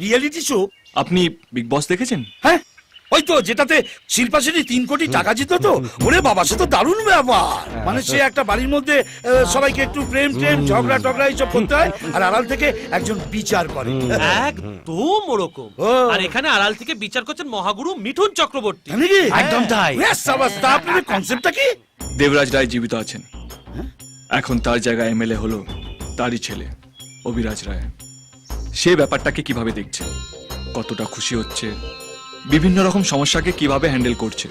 Reality show? আপনি big বস দেখেছেন? হ্যাঁ, ওই তো যেটাতে শিল্পা সেটি 3 কোটি টাকা জিতলো তো। ওরে বাবা, সে তো দারুণ ব্যাপার। মানে সে একটা বাড়ির মধ্যে সবাইকে একটু প্রেম ঝগড়া টগড়া এইসব করতে হয়, আর আড়াল থেকে একজন বিচার করে। একদম ওরকম। আর এখানে আড়াল থেকে বিচার করছেন মহাগুরু মিঠুন চক্রবর্তী। একদম তাই। আপনাদের কনসেপ্টটা কি? দেবরাজ রায় জীবিত আছেন, এখন তার জায়গায় এমএলএ হলো তারই ছেলে অভিরাজ রায়। সে ব্যাপারটাকে কিভাবে দেখছে, কতটা খুশি হচ্ছে, বিভিন্ন রকম সমস্যাকে কিভাবে হ্যান্ডেল করছে,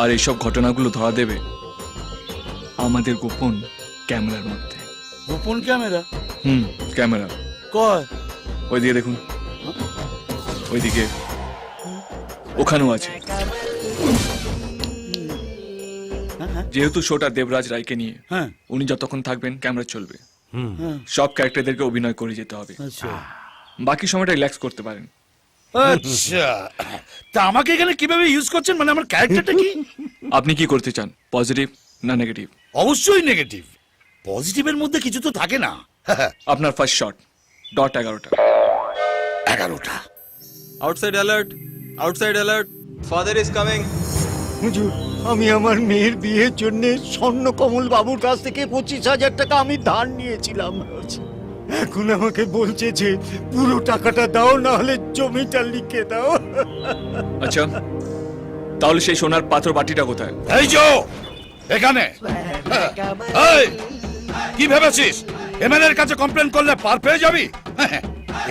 আর এইসব ঘটনাগুলো ধরা দেবে আমাদের গোপন ক্যামেরার মধ্যে। গোপন ক্যামেরা? ক্যামেরা কয়? ওইদিকে দেখুন, ওইদিকে, ওখানেও আছে। যেহেতু শোটা দেবরাজ রায়কে নিয়ে, উনি যতক্ষণ থাকবেন ক্যামেরা চলবে। সব ক্যারেক্টারদেরকে অভিনয় করে যেতে হবে, বাকি সময়টা রিল্যাক্স করতে পারেন। আচ্ছা, তা আমাকে এখানে কিভাবে ইউজ করছেন? মানে আমার ক্যারেক্টারটা কি? আপনি কি করতে চান, পজিটিভ না নেগেটিভ? অবশ্যই নেগেটিভ। পজিটিভের মধ্যে কিছু তো থাকে না। আপনার ফার্স্ট শট, ডট 11টা। 11টা। Outside alert, outside alert, father is coming. হুজুর, আমি আমার মেয়ের বিয়ের জন্য স্বর্ণকমল বাবুর কাছ থেকে 25,000 টাকা আমি ধার নিয়েছিলাম। এখন আমাকে বলছে যে পুরো টাকাটা দাও, না হলে জমিটা লিখে দাও। আচ্ছা, তাহলে সেই সোনার পাথর বাটিটা কোথায়? এই যে এখানে। এই, কি ভেবেছিস এমএলএর কাছে কমপ্লেন করলে পার পেয়ে যাবি?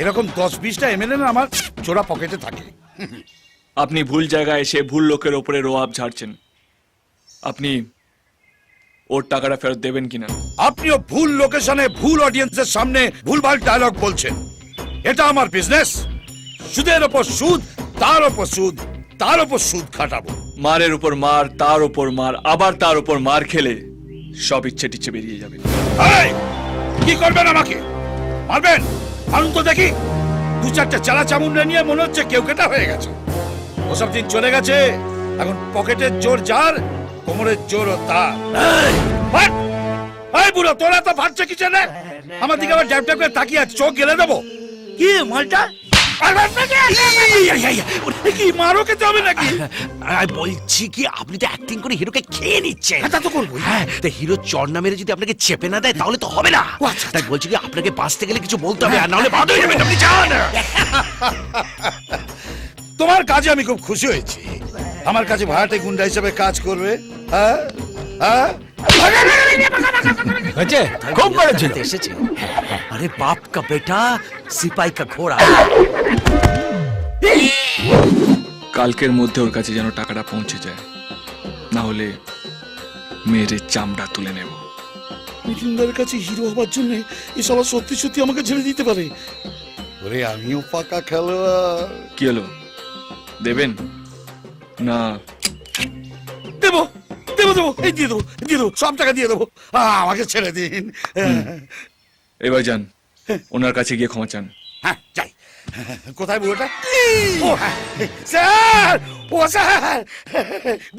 এরকম 10-20টা এমএলএ আমার চোরা পকেটে থাকে। আপনি ভুল জায়গায় এসে ভুল লোকের ওপরে রোয়াব ঝাড়ছেন। আপনি ওর টাকাটা ফেরত দেবেন কিনা? আপনিও ভুল লোকেশনে ভুল অডিয়েন্সের সামনে ভুলভাল ডায়লগ বলছেন। এটা আমার বিজনেস। সুদের ওপর সুদ, তার ওপর সুদ, তার ওপর সুদ খাটাবো। মারের উপর মার, তার উপর মার, আবার তার উপর মার খেলে সব ইচ্ছে টিচ্ছে বেরিয়ে যাবে। এই, কি করবেন আমাকে? মারবেন? মারুন তো দেখি। 2-4টা চালা চামুন্ডা নিয়ে মনে হচ্ছে কেউ কেটা হয়ে গেছে। ওসব দিন চলে গেছে। এখন পকেটের জোর যার, কোমরের জোর তার। এই বুড়ো, তোরা তো ফাটছে কিসে রে? আমার দিকে আবার ড্যাপ ড্যাপ করে তাকিয়ে চোখ গেলে দেবো। কি মালটা? কি মারো খেতে হবে নাকি? বলছি কি, আপনি তো অ্যাক্টিং করে হিরোকে খেয়ে নিচ্ছেন। তা তো করবো। হ্যাঁ, তো হিরো চড় না মেরে যদি আপনাকে চেপে না দেয় তাহলে তো হবে না। তাই বলছি কি, আপনাকে বাঁচতে গেলে কিছু বলতে হবে, আর নাহলে বাদ হয়ে যাবেন। আপনি যান। তোমার কাজে আমি খুব খুশি হয়েছি। আমার কাছে ভাড়াটে গুন্ডা হিসেবে কাজ করবে। হ্যাঁ হ্যাঁ, খুব করেছিল। এসেছে। আরে বাপ কা বেটা, সিপাই কা ঘোড়া। কালকের মধ্যে ওর কাছে যেন টাকাটা পৌঁছে যায়, না হলে মেয়ের চামড়া তুলে নেব। মিঠুনদার কাছে হিরো হবার জন্য এসব সত্যি সত্যি আমাকে ছেড়ে দিতে পারে। ওরে, আমিও পাকা খেলোয়াড়। কি হলো, দেবেন না? দেবো দেবো দেবো, এই দিয়ে দেবো, দিয়ে দেবো, সব টাকা দিয়ে দেবো। আমাকে ছেড়ে দিন। এবার যান, ওনার কাছে গিয়ে ক্ষমা চান। হ্যাঁ, যাই। কোথায় বুড়োটা? ও হ্যাঁ, স্যার, ও স্যার,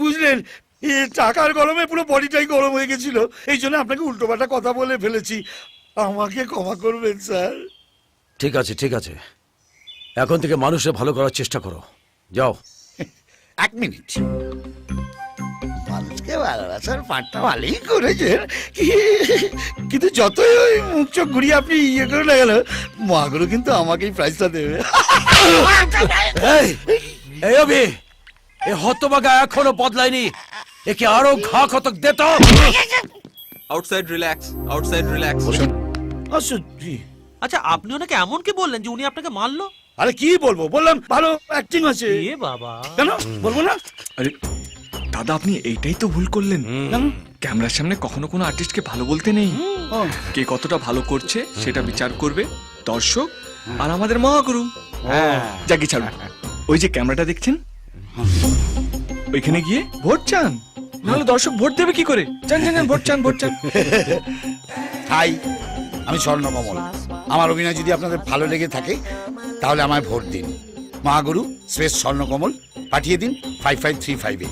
বুঝলেন, টাকার গরমে পুরো বডিটাই গরম হয়ে গেছিল। এই জন্য আপনাকে উল্টোপাল্টা কথা বলে ফেলেছি। আমাকে ক্ষমা করবেন স্যার। ঠিক আছে, ঠিক আছে, এখন থেকে মানুষের ভালো করার চেষ্টা করো। যাও। 1 মিনিট। মানুষকে ভালোবাসার পাঠটা ভালোই করেছেন, কিন্তু যতই ওই মুখ চোখ ঘুরিয়ে আপনি ইয়ে করে না গেল, মাগুরু কিন্তু আমাকেই প্রাইজটা দেবে। এই অভি, এ হতভাগা এখনো বদলায়নি। একে আরো ঘা কতক দে তো। Outside relax, outside relax. আচ্ছা, আপনি ওনাকে এমন কি বললেন যে উনি আপনাকে মারলো? আরে কি বলবো, বললাম ভালো অ্যাক্টিং আছে। এ বাবা, কেন বলবো না? আরে দাদা, আপনি এইটাই তো ভুল করলেন। ক্যামেরার সামনে কখনো কোনো আর্টিস্টকে ভালো বলতে নেই। কে কতটা ভালো করছে সেটা বিচার করবে দর্শক আর আমাদের মহাগুরু। যাকে ছাড়ুন, ওই যে ক্যামেরাটা দেখছেন, ওইখানে গিয়ে ভোট চান, নাহলে দর্শক ভোট দেবে কি করে? চান চান, ভোট চান, ভোট চান। হাই, আমি স্বর্ণকমল। আমার অভিনয় যদি আপনাদের ভালো লেগে থাকে তাহলে আমায় ভোট দিন। মহাগুরু স্পেস স্বর্ণকমল পাঠিয়ে দিন 5535-এ।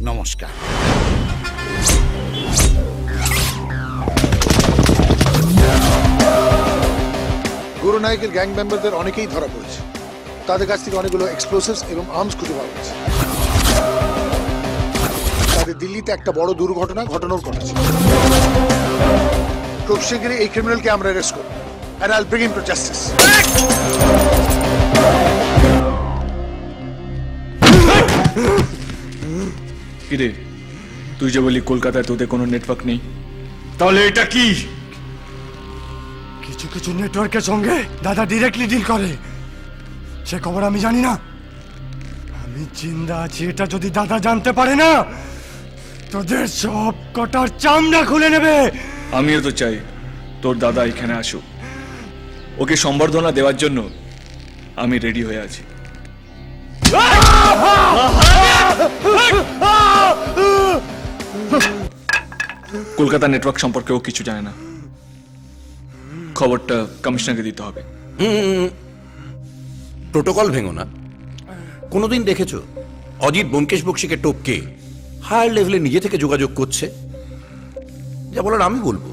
নমস্কার। গুরু নায়কের গ্যাং মেম্বারদের অনেকেই ধরা পড়েছে। তাদের কাছ থেকে অনেকগুলো এক্সপ্লোসিভস এবং আর্মস খুঁজে পাওয়া গেছে। তাদের দিল্লিতে একটা বড় দুর্ঘটনা ঘটানোর কথা ছিল। খুব শীঘ্রই এই ক্রিমিনালকে আমরা অ্যারেস্ট করব and I'll bring him to justice. কিরে, তুই যে বলি কলকাতায় তোদের কোনো নেটওয়ার্ক নেই, তাহলে এটা কি? কিছু কিছু নেটওয়ার্কের সঙ্গে দাদা ডিরেক্টলি ডিল করে, সে খবর আমি জানি না। আমি জিন্দা আছি এটা যদি দাদা জানতে পারে না, তোদের সব কটার চামড়া খুলে নেবে। আমিও তো চাই তোর দাদা এখানে আসুক। ওকে সম্বর্ধনা দেওয়ার জন্য আমি রেডি হয়ে আছি। কলকাতা নেটওয়ার্ক সম্পর্কে ও কিছু জানে না, খবরটা কমিশনারকে দিতে হবে। প্রোটোকল ভেঙো না। কোনোদিন দেখেছো অজিত ব্যোমকেশ বক্সিকে টপকে হায়ার লেভেলে নিজে থেকে যোগাযোগ করছে? যা বলার আমি বলবো।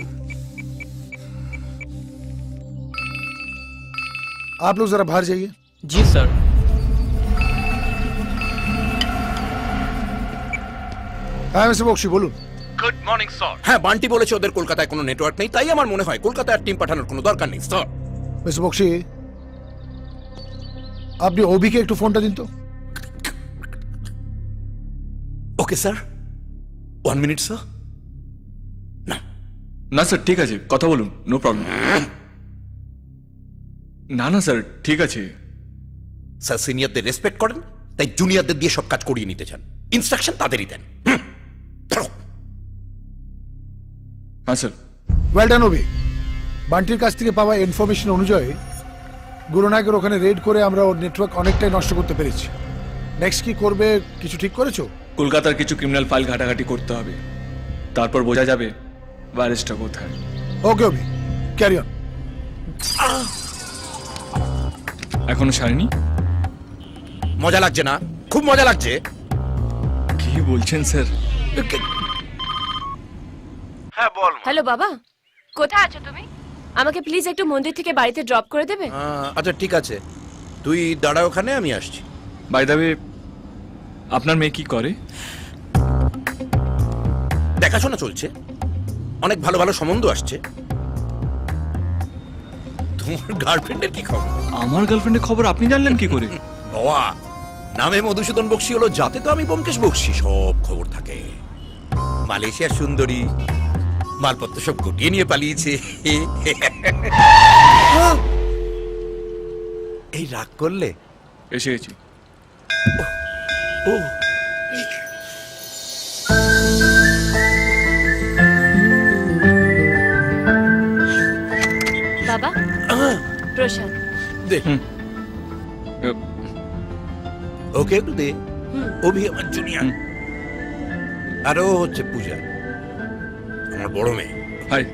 आप लोग जरा बाहर जाइए। জি স্যার। হ্যাঁ মিস্টার বক্সি বলুন। হ্যাঁ, বান্টি বলেছে ওদের কলকাতায় কোনো নেটওয়ার্ক নেই, তাই আমার মনে হয় কলকাতায় টিম পাঠানোর কোনো দরকার নেই স্যার। মিস্টার বক্সি, আপনি ওবিকে একটু ফোনটা দিন তো। Okay sir, 1 minute sir. না স্যার, ঠিক আছে, কথা বলুন, নো প্রবলেম। না না স্যার, ঠিক আছে। স্যার সিনিয়রদের রেসপেক্ট করেন, তাই জুনিয়রদের দিয়ে সব কাজ করিয়ে নিতে চান। ইনস্ট্রাকশন তাদেরই দেন। ধরো। হ্যাঁ স্যার। Well done Obi. বান্টির কাছ থেকে পাওয়া ইনফরমেশন অনুযায়ী গুরুনায়কের ওখানে রেড করে আমরা ওর নেটওয়ার্ক অনেকটাই নষ্ট করতে পেরেছি। নেক্সট কি করবে কিছু ঠিক করেছো? কলকাতার কিছু ক্রিমিনাল ফাইল ঘাটাঘাটি করতে হবে, তারপর বোঝা যাবে ভাইরাসটা কোথায়। ওকে ওবি, ক্যারি অন। এখনো সারেনি? মজা লাগছে না? খুব মজা লাগছে। কি বলছেন স্যার? হ্যাঁ বল। হ্যালো বাবা, কোথায় আছো তুমি? আমাকে প্লিজ একটু মন্দির থেকে বাড়িতে ড্রপ করে দেবে? আচ্ছা ঠিক আছে, তুই দাঁড়া ওখানে, আমি আসছি। বাই দ্য ওয়ে, আপনার মেয়ে কি করে? দেখাশোনা চলছে, অনেক ভালো ভালো সম্বন্ধ আসছে। তোমার গার্লফ্রেন্ডের কি খবর? আমার গার্লফ্রেন্ডের খবর আপনি জানলেন কি করে? বাবা, নামে মধুসূদন বক্সি হলো, যাতে তো আমি ব্যোমকেশ বক্সি, সব খবর থাকে। মালয়েশিয়ার সুন্দরী, মালপত্র সব গুটিয়ে নিয়ে পালিয়েছে। এই রাগ করলে? এসে গেছি। ও বাবা, প্রসাদ। দে, হুম। ওকে একটু দে। অভি আমার জুনিয়র, আর ও হচ্ছে পূজা, আমার বড় মেয়ে। হাই,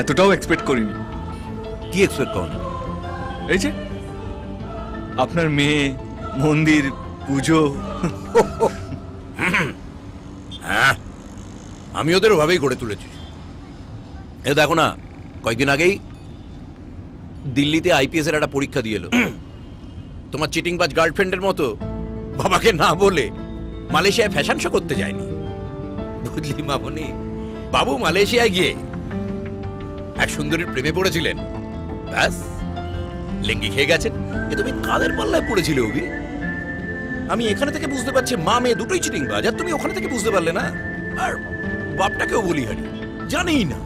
এতটাও এক্সপেক্ট করিনি। কি এক্সপেক্ট করেন? এই যে আপনার মেয়ে, মন্দির, পুজো। হ্যাঁ, আমি ওদের ওভাবেই গড়ে তুলেছি। এ দেখো না, কয়েকদিন আগেই দিল্লিতে আইপিএস এর একটা পরীক্ষা দিয়ে এলো। তোমার চিটিংবাজ গার্লফ্রেন্ডের মতো বাবাকে না বলে মালয়েশিয়ায় ফ্যাশন শো করতে যায়নি, বুঝলি মামনি? বাবু মালয়েশিয়ায় গিয়ে এক সুন্দরীর প্রেমে পড়েছিলেন, ব্যাস লেঙ্গি খেয়ে গেছেন। এ তুমি কাদের পাল্লায় পড়েছিলে অভি? আমি এখানে থেকে বুঝতে পারছি মা মেয়ে দুটোই চিটিংবাজ, আর তুমি ওখানে থেকে বুঝতে পারলে না। আর বাপটাকেও বলি হারি, জানেই না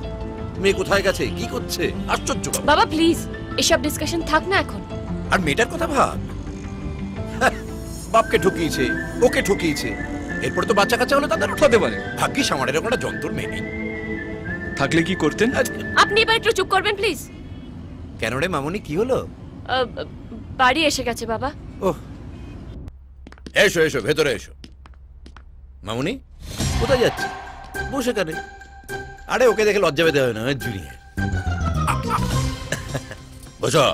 মেয়ে কোথায় গেছে, কি করছে। আশ্চর্য বাবা। বাবা প্লিজ, এসব ডিসকাশন থাক না এখন। আর মেয়েটার কথা ভাব, বাপকে ঠকিয়েছে, ওকে ঠকিয়েছে, এরপরে তো বাচ্চা কাচ্চা হলে তাদের হতে পারে। ভাগ্যিস আমার এরকম একটা যন্ত্র মেয়ে নেই। থাকলে কি করতেন? আপনি এবার একটু চুপ করবেন প্লিজ। কেন রে মামনি, কি হলো? বাড়ি এসে গেছে বাবা। ওহ, এসো এসো, ভেতরে এসো। মামনি কোথায় যাচ্ছে? বসে কানে। আরে ওকে দেখে লজ্জা পেতে হবে না, জুনিয়র। বসো।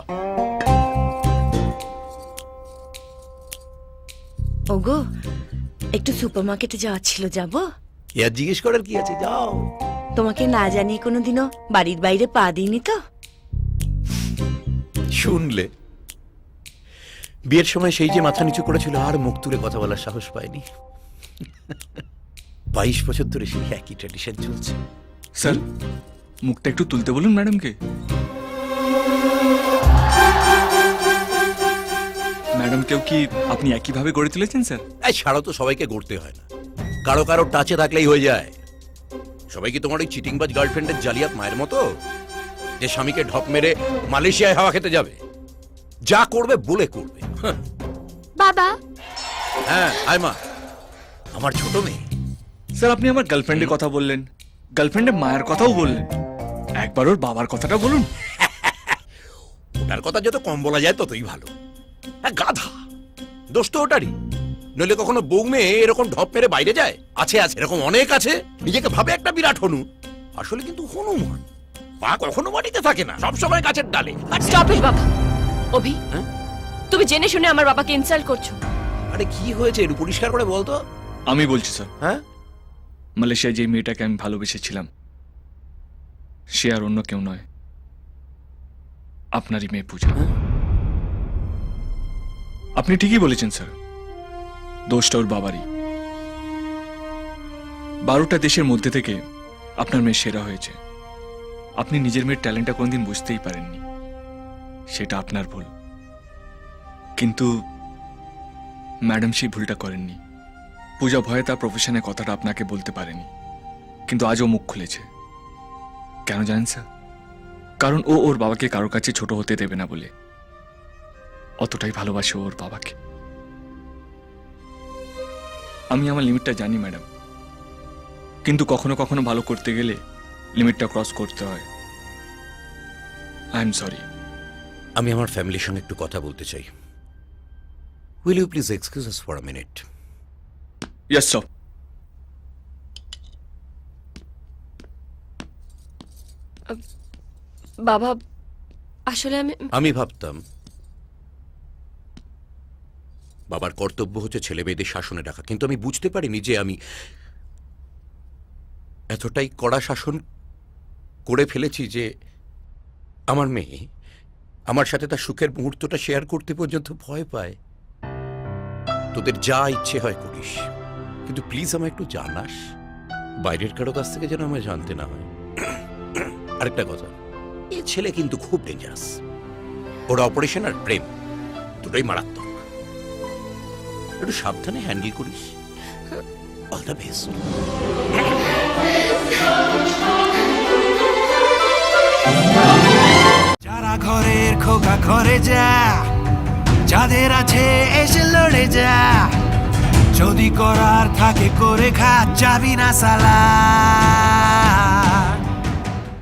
ওগো, একটু সুপারমার্কেটে যাওয়ার ছিল, যাবো? কি আর জিজ্ঞেস করার কি আছে, যাও। তোমাকে না জানিয়ে কোনোদিনও বাড়ির বাইরে পা দিইনি তো? শুনলে বিয়ের সময় সেই যে মাথা নিচু করেছিল আর মুখ তুলে কথা বলার সাহস পায়নি। 22 বছর ধরে সেই একই ট্র্যাডিশন চলছে। স্যার মুখটা একটু তুলতে বলুন ম্যাডামকে। ম্যাডামকেও কি আপনি একইভাবে গড়ে তুলেছেন স্যার? এই ছাড়াও তো সবাইকে গড়তে হয় না, কারো কারো টাচে থাকলেই হয়ে যায়। সবাই কি তোমার ওই চিটিংবাজ গার্লফ্রেন্ডের জালিয়াত মায়ের মতো, যে স্বামীকে ঢপ মেরে মালয়েশিয়ায় হাওয়া খেতে যাবে? যা করবে বলে করবে। বাবা হ্যাঁ আয় মা, আমার ছোট মেয়ে। স্যার আপনি আমার গার্লফ্রেন্ডের কথা বললেন, গার্লফ্রেন্ডের মায়ের কথাও বললেন, একবার ওর বাবার কথাটা বলুন। ওটার কথা যত কম বলা যায় ততই ভালো। হ্যাঁ গাধা, দোষ তো ওটারই। নইলে কখনো বউ মেয়ে এরকম ঢপ মেরে বাইরে যায়? আছে আছে, এরকম অনেক আছে। নিজেকে ভাবে একটা বিরাট হনু, আসলে কিন্তু হনুমান। পা কখনো মাটিতে থাকে না, সবসময় গাছের ডালে। স্টপ ইট বাবা। অভি হ্যাঁ? তুমি জেনে শুনে আমার বাবাকে ইনসাল্ট করছো। আরে কি হয়েছে একটু পরিষ্কার করে বলতো। আমি বলছি স্যার, হ্যাঁ মালয়েশিয়ায় যে মেয়েটাকে আমি ভালোবেসেছিলাম সে আর অন্য কেউ নয়, আপনারই মেয়ে পূজা। আপনি ঠিকই বলেছেন স্যার, দোষটা ওর বাবারই। 12টা দেশের মধ্যে থেকে আপনার মেয়ে সেরা হয়েছে। আপনি নিজের মেয়ের ট্যালেন্টটা কোনদিন বুঝতেই পারেননি, সেটা আপনার ভুল। কিন্তু ম্যাডাম সেই ভুলটা করেননি। পূজা ভয়ে তার প্রফেশনের কথাটা আপনাকে বলতে পারেনি, কিন্তু আজও মুখ খুলেছে। কেন জানেন স্যার? কারণ ও ওর বাবাকে কারো কাছে ছোট হতে দেবে না বলে। অতটাই ভালোবাসে ওর বাবাকে। আমি আমার লিমিটটা জানি ম্যাডাম, কিন্তু কখনো কখনো ভালো করতে গেলে লিমিটটা ক্রস করতে হয়। I am sorry. আমি আমার ফ্যামিলির সঙ্গে একটু কথা বলতে চাই। Will you please excuse us for a minute? Yes sir. বাবা আসলে আমি ভাবতাম বাবার কর্তব্য হচ্ছে ছেলে মেয়েদের শাসনে রাখা, কিন্তু আমি বুঝতে পারিনি যে আমি এতটাই কড়া শাসন করে ফেলেছি যে আমার মেয়ে আমার সাথে তার সুখের মুহূর্তটা শেয়ার করতে পর্যন্ত ভয় পায়। তোদের যা ইচ্ছে হয় করিস, কিন্তু প্লিজ আমায় একটু জানাস, বাইরের কারো কাছ থেকে যেন আমায় জানতে না হয়। আরেকটা কথা, এই ছেলে কিন্তু খুব ডেঞ্জারাস। ওর অপারেশন আর প্রেম দুটোই মারাত্মক। একটু সাবধানে হ্যান্ডেল করিস। All the best. যারা ঘরের খোকা ঘরে যা, যাদের আছে এসে লড়ে যা, যদি করার থাকে করে খা, যাবি না সালা।